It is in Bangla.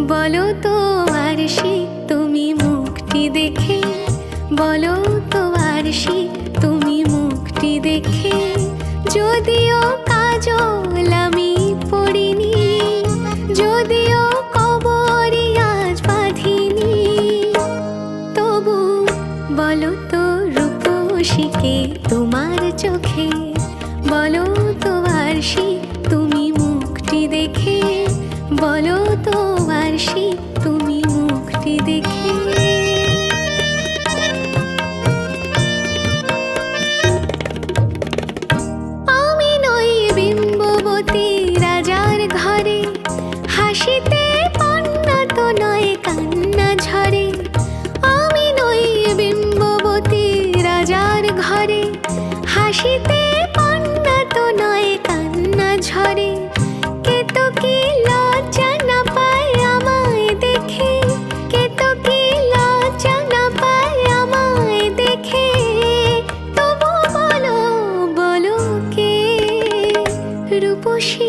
বলো তো আরশি তুমি মুখটি দেখে, বলো তো আরশি তুমি মুখটি দেখে, যদিও কাজল আমি পড়িনি, যদিও কবরি আজ বাঁধিনি, তবু বলো তো রূপসীকে তোমার চোখে, বলো তো আরশি তুমি মুখটি দেখে, বলো তো আরশি তুমি মুখটি দেখে। আমি নই বিম্ববতী রাজার ঘরে, হাসিতে পান্না তো নয় কান্না ঝরে, আমি নই বিম্ববতী রাজার ঘরে, হাসিতে পান্না তো নয় কান্না ঝরে, কে তো কি লজ্জা না পায় আমায় দেখে, কে তো কি লজ্জা না পায় আমায় দেখে, তবু বলো বলো কে রূপসী